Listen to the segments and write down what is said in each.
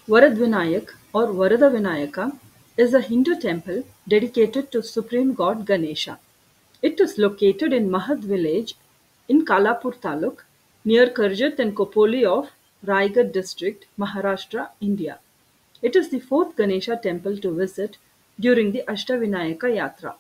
Varadvinayak or Varada Vinayaka is a Hindu temple dedicated to supreme god Ganesha. It is located in Mahad village in Kalapur Taluk near Karjat and Kopoli of Raigad district, Maharashtra, India. It is the fourth Ganesha temple to visit during the Ashtavinayaka Yatra.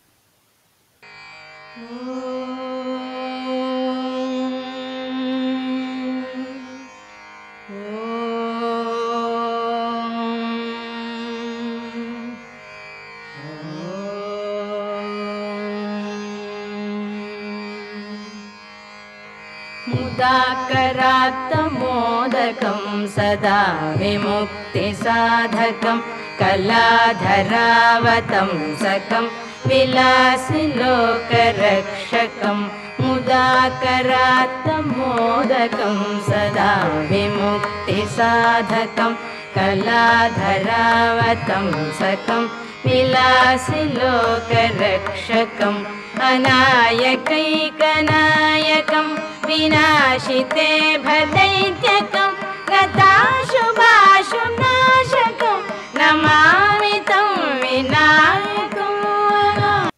मुदाकरात्तमोदकं सदा विमुक्तिसाधकं कलाधरावतंसकं विलासिलोकरक्षकं मुदाकरात्तमोदकं सदा विमुक्तिसाधकं कलाधरावतंसकं विलासिलोकरक्षकम् अनायकैकनायकं विनाशिते भदैत्यकं गताशुभाशुं नाशकं नमामि तं विनायकम्.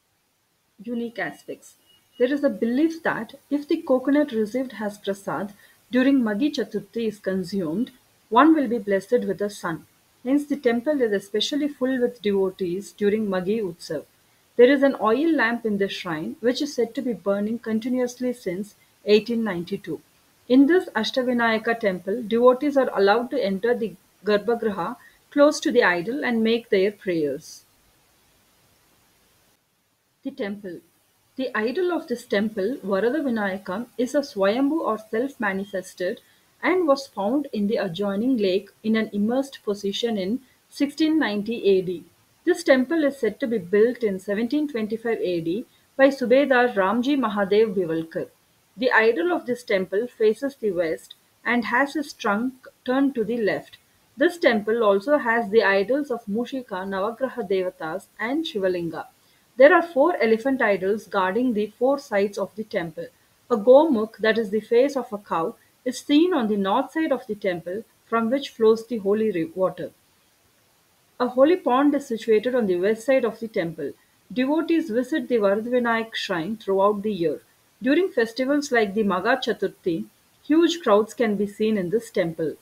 Unique aspects. There is a belief that if the coconut received as prasad during Magi Chaturthi is consumed, one will be blessed with the sun. Hence, the temple is especially full with devotees during Magi Utsav. There is an oil lamp in the shrine which is said to be burning continuously since 1892. In this Ashtavinayaka temple, devotees are allowed to enter the Garbhagriha close to the idol and make their prayers. The temple. The idol of this temple, Varada Vinayaka, is a Swayambhu or self manifested and was found in the adjoining lake in an immersed position in 1690 AD. This temple is said to be built in 1725 AD by Subedar Ramji Mahadev Bivalkar. The idol of this temple faces the west and has his trunk turned to the left. This temple also has the idols of Mushika, Navagraha Devatas, and Shivalinga. There are four elephant idols guarding the four sides of the temple. A gomukh, that is the face of a cow, is seen on the north side of the temple from which flows the holy water. A holy pond is situated on the west side of the temple. Devotees visit the Varadvinayak shrine throughout the year. During festivals like the Maga Chaturthi, huge crowds can be seen in this temple.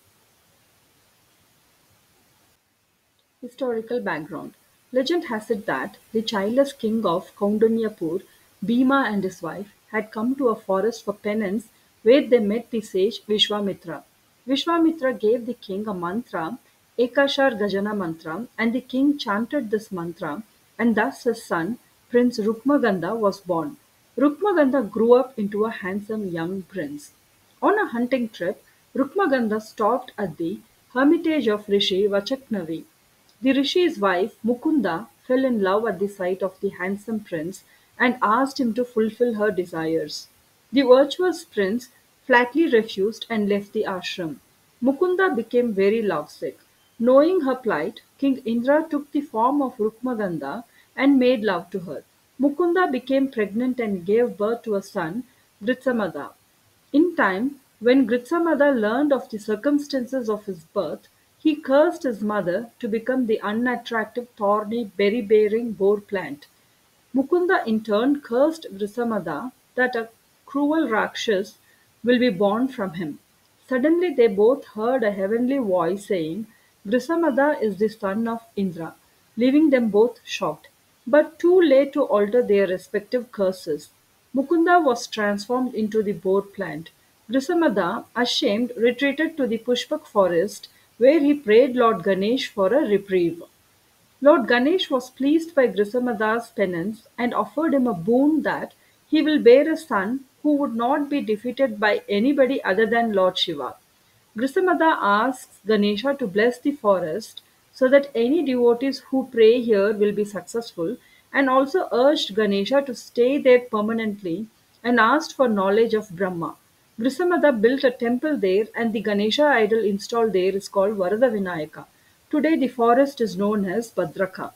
Historical background. Legend has it that the childless king of Kaundinyapur, Bhima and his wife, had come to a forest for penance where they met the sage Vishwamitra. Vishwamitra gave the king a mantra, Ekashar Gajana mantra, and the king chanted this mantra, and thus his son, Prince Rukmaganda, was born. Rukmaganda grew up into a handsome young prince. On a hunting trip, Rukmaganda stopped at the hermitage of Rishi Vachaknavi. The rishi's wife, Mukunda, fell in love at the sight of the handsome prince and asked him to fulfill her desires. The virtuous prince flatly refused and left the ashram. Mukunda became very lovesick. Knowing her plight, King Indra took the form of Rukmaganda and made love to her. Mukunda became pregnant and gave birth to a son, Gritsamada. In time, when Gritsamada learned of the circumstances of his birth, he cursed his mother to become the unattractive, thorny, berry-bearing boar plant. Mukunda in turn cursed Grisamada that a cruel Rakshas will be born from him. Suddenly they both heard a heavenly voice saying, Grisamada is the son of Indra, leaving them both shocked, but too late to alter their respective curses. Mukunda was transformed into the boar plant. Grisamada, ashamed, retreated to the Pushpak forest where he prayed Lord Ganesh for a reprieve. Lord Ganesh was pleased by Grisamada's penance and offered him a boon that he will bear a son who would not be defeated by anybody other than Lord Shiva. Grisamada asks Ganesha to bless the forest so that any devotees who pray here will be successful, and also urged Ganesha to stay there permanently and asked for knowledge of Brahma. Grisamada built a temple there, and the Ganesha idol installed there is called Varada Vinayaka. Today the forest is known as Bhadraka.